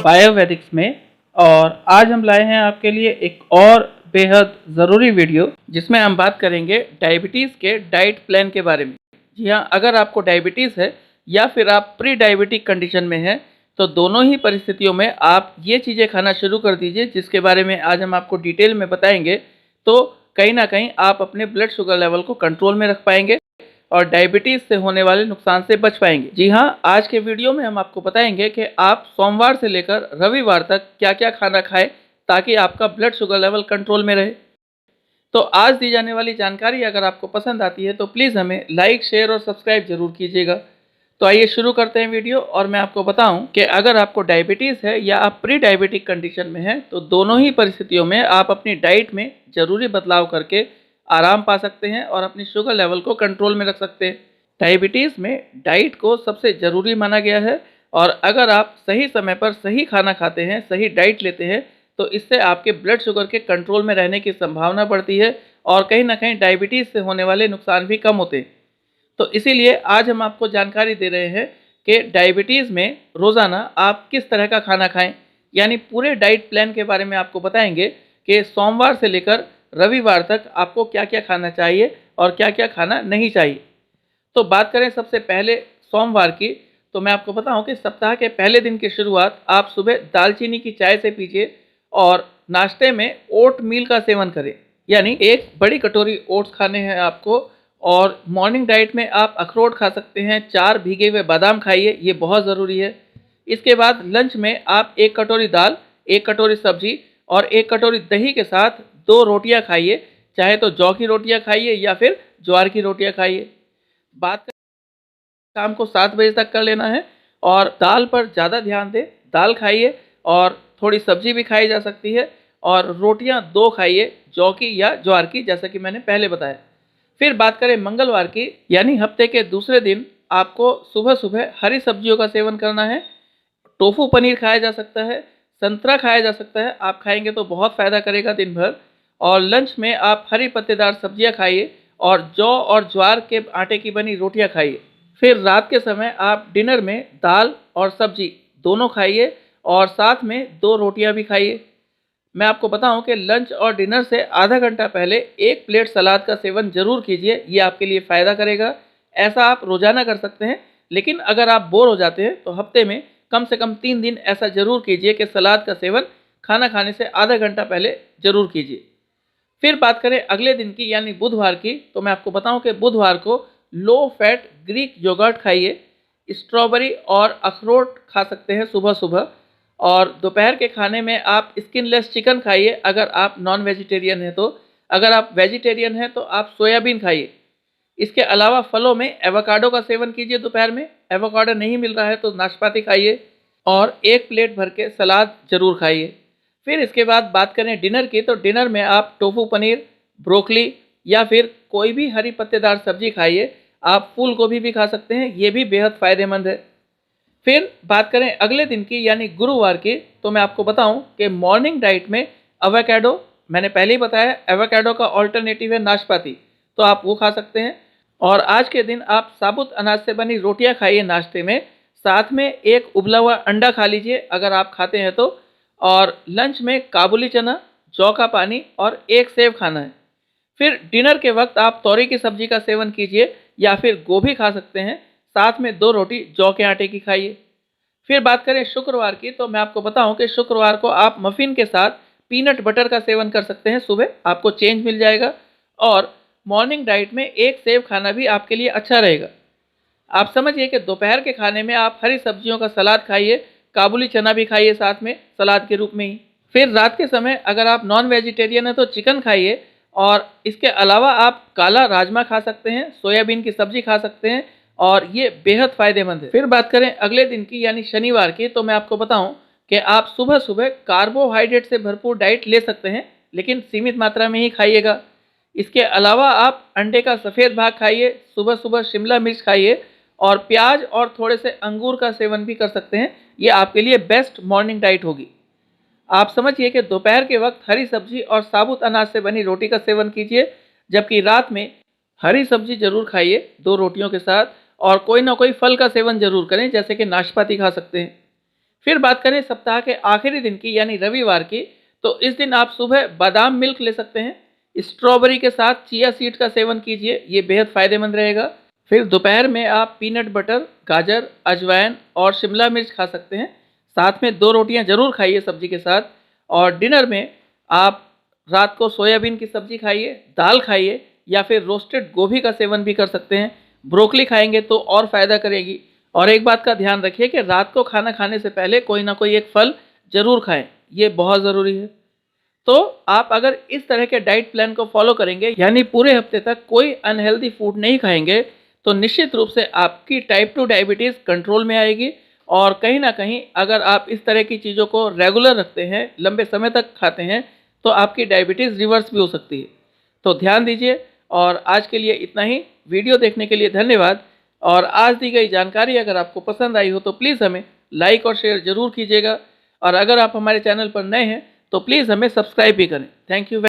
बायोवैदिक्स में। और आज हम लाए हैं आपके लिए एक और बेहद ज़रूरी वीडियो जिसमें हम बात करेंगे डायबिटीज़ के डाइट प्लान के बारे में। जी हाँ, अगर आपको डायबिटीज़ है या फिर आप प्री डायबिटिक कंडीशन में हैं तो दोनों ही परिस्थितियों में आप ये चीज़ें खाना शुरू कर दीजिए जिसके बारे में आज हम आपको डिटेल में बताएंगे। तो कहीं ना कहीं आप अपने ब्लड शुगर लेवल को कंट्रोल में रख पाएंगे और डायबिटीज़ से होने वाले नुकसान से बच पाएंगे। जी हाँ, आज के वीडियो में हम आपको बताएंगे कि आप सोमवार से लेकर रविवार तक क्या क्या खाना खाएं ताकि आपका ब्लड शुगर लेवल कंट्रोल में रहे। तो आज दी जाने वाली जानकारी अगर आपको पसंद आती है तो प्लीज़ हमें लाइक, शेयर और सब्सक्राइब जरूर कीजिएगा। तो आइए शुरू करते हैं वीडियो। और मैं आपको बताऊं कि अगर आपको डायबिटीज़ है या आप प्री डायबिटिक कंडीशन में हैं तो दोनों ही परिस्थितियों में आप अपनी डाइट में ज़रूरी बदलाव करके आराम पा सकते हैं और अपनी शुगर लेवल को कंट्रोल में रख सकते हैं। डायबिटीज़ में डाइट को सबसे ज़रूरी माना गया है और अगर आप सही समय पर सही खाना खाते हैं, सही डाइट लेते हैं तो इससे आपके ब्लड शुगर के कंट्रोल में रहने की संभावना बढ़ती है और कहीं ना कहीं डायबिटीज़ से होने वाले नुकसान भी कम होते हैं। तो इसीलिए आज हम आपको जानकारी दे रहे हैं कि डायबिटीज़ में रोज़ाना आप किस तरह का खाना खाएं, यानी पूरे डाइट प्लान के बारे में आपको बताएंगे कि सोमवार से लेकर रविवार तक आपको क्या क्या खाना चाहिए और क्या क्या खाना नहीं चाहिए। तो बात करें सबसे पहले सोमवार की, तो मैं आपको बताऊं कि सप्ताह के पहले दिन की शुरुआत आप सुबह दालचीनी की चाय से कीजिए और नाश्ते में ओट मील का सेवन करें, यानी एक बड़ी कटोरी ओट्स खाने हैं आपको। और मॉर्निंग डाइट में आप अखरोट खा सकते हैं, 4 भीगे हुए बादाम खाइए, ये बहुत ज़रूरी है। इसके बाद लंच में आप 1 कटोरी दाल, 1 कटोरी सब्जी और 1 कटोरी दही के साथ 2 रोटियां खाइए, चाहे तो जौ की रोटियां खाइए या फिर ज्वार की रोटियां खाइए। बात शाम को 7 बजे तक कर लेना है और दाल पर ज़्यादा ध्यान दें, दाल खाइए और थोड़ी सब्जी भी खाई जा सकती है और रोटियां 2 खाइए, जौ की या ज्वार की, जैसा कि मैंने पहले बताया। फिर बात करें मंगलवार की, यानी हफ्ते के दूसरे दिन आपको सुबह सुबह हरी सब्जियों का सेवन करना है। टोफू पनीर खाया जा सकता है, संतरा खाया जा सकता है, आप खाएंगे तो बहुत फ़ायदा करेगा दिन भर। और लंच में आप हरी पत्तेदार सब्जियां खाइए और जौ और ज्वार के आटे की बनी रोटियां खाइए। फिर रात के समय आप डिनर में दाल और सब्जी दोनों खाइए और साथ में 2 रोटियां भी खाइए। मैं आपको बताऊं कि लंच और डिनर से आधा घंटा पहले 1 प्लेट सलाद का सेवन जरूर कीजिए, ये आपके लिए फ़ायदा करेगा। ऐसा आप रोज़ाना कर सकते हैं, लेकिन अगर आप बोर हो जाते हैं तो हफ्ते में कम से कम 3 दिन ऐसा ज़रूर कीजिए कि सलाद का सेवन खाना खाने से आधा घंटा पहले ज़रूर कीजिए। फिर बात करें अगले दिन की, यानी बुधवार की, तो मैं आपको बताऊं कि बुधवार को लो फैट ग्रीक योगर्ट खाइए, स्ट्रॉबेरी और अखरोट खा सकते हैं सुबह सुबह। और दोपहर के खाने में आप स्किनलेस चिकन खाइए अगर आप नॉन वेजिटेरियन हैं तो। अगर आप वेजिटेरियन हैं तो आप सोयाबीन खाइए। इसके अलावा फलों में एवोकाडो का सेवन कीजिए दोपहर में, एवोकाडो नहीं मिल रहा है तो नाशपाती खाइए और 1 प्लेट भर के सलाद जरूर खाइए। फिर इसके बाद बात करें डिनर की, तो डिनर में आप टोफू पनीर, ब्रोकली या फिर कोई भी हरी पत्तेदार सब्जी खाइए। आप फूल गोभी भी खा सकते हैं, ये भी बेहद फ़ायदेमंद है। फिर बात करें अगले दिन की, यानी गुरुवार की, तो मैं आपको बताऊं कि मॉर्निंग डाइट में एवोकाडो, मैंने पहले ही बताया एवोकाडो का ऑल्टरनेटिव है नाशपाती, तो आप वो खा सकते हैं। और आज के दिन आप साबुत अनाज से बनी रोटियां खाइए नाश्ते में, साथ में 1 उबला हुआ अंडा खा लीजिए अगर आप खाते हैं तो। और लंच में काबुली चना, जौ का पानी और 1 सेब खाना है। फिर डिनर के वक्त आप तोरी की सब्जी का सेवन कीजिए या फिर गोभी खा सकते हैं, साथ में 2 रोटी जौ के आटे की खाइए। फिर बात करें शुक्रवार की, तो मैं आपको बताऊं कि शुक्रवार को आप मफ़िन के साथ पीनट बटर का सेवन कर सकते हैं, सुबह आपको चेंज मिल जाएगा। और मॉर्निंग डाइट में 1 सेब खाना भी आपके लिए अच्छा रहेगा। आप समझिए कि दोपहर के खाने में आप हरी सब्जियों का सलाद खाइए, काबुली चना भी खाइए साथ में सलाद के रूप में ही। फिर रात के समय अगर आप नॉन वेजिटेरियन हैं तो चिकन खाइए और इसके अलावा आप काला राजमा खा सकते हैं, सोयाबीन की सब्जी खा सकते हैं और ये बेहद फ़ायदेमंद है। फिर बात करें अगले दिन की, यानी शनिवार की, तो मैं आपको बताऊं कि आप सुबह सुबह कार्बोहाइड्रेट से भरपूर डाइट ले सकते हैं, लेकिन सीमित मात्रा में ही खाइएगा। इसके अलावा आप अंडे का सफ़ेद भाग खाइए, सुबह सुबह शिमला मिर्च खाइए और प्याज और थोड़े से अंगूर का सेवन भी कर सकते हैं, ये आपके लिए बेस्ट मॉर्निंग डाइट होगी। आप समझिए कि दोपहर के वक्त हरी सब्जी और साबुत अनाज से बनी रोटी का सेवन कीजिए, जबकि रात में हरी सब्जी जरूर खाइए 2 रोटियों के साथ और कोई ना कोई फल का सेवन जरूर करें, जैसे कि नाशपाती खा सकते हैं। फिर बात करें सप्ताह के आखिरी दिन की यानी रविवार की, तो इस दिन आप सुबह बादाम मिल्क ले सकते हैं। स्ट्रॉबेरी के साथ चिया सीड का सेवन कीजिए, ये बेहद फायदेमंद रहेगा। फिर दोपहर में आप पीनट बटर, गाजर, अजवाइन और शिमला मिर्च खा सकते हैं। साथ में 2 रोटियां जरूर खाइए सब्जी के साथ। और डिनर में आप रात को सोयाबीन की सब्जी खाइए, दाल खाइए या फिर रोस्टेड गोभी का सेवन भी कर सकते हैं। ब्रोकली खाएंगे तो और फायदा करेगी। और एक बात का ध्यान रखिए कि रात को खाना खाने से पहले कोई ना कोई एक फल जरूर खाएं, ये बहुत ज़रूरी है। तो आप अगर इस तरह के डाइट प्लान को फॉलो करेंगे यानी पूरे हफ्ते तक कोई अनहेल्दी फूड नहीं खाएंगे, तो निश्चित रूप से आपकी टाइप 2 डायबिटीज़ कंट्रोल में आएगी। और कहीं ना कहीं अगर आप इस तरह की चीज़ों को रेगुलर रखते हैं, लंबे समय तक खाते हैं, तो आपकी डायबिटीज़ रिवर्स भी हो सकती है। तो ध्यान दीजिए। और आज के लिए इतना ही। वीडियो देखने के लिए धन्यवाद। और आज दी गई जानकारी अगर आपको पसंद आई हो तो प्लीज़ हमें लाइक और शेयर ज़रूर कीजिएगा। और अगर आप हमारे चैनल पर नए हैं तो प्लीज़ हमें सब्सक्राइब भी करें। Thank you.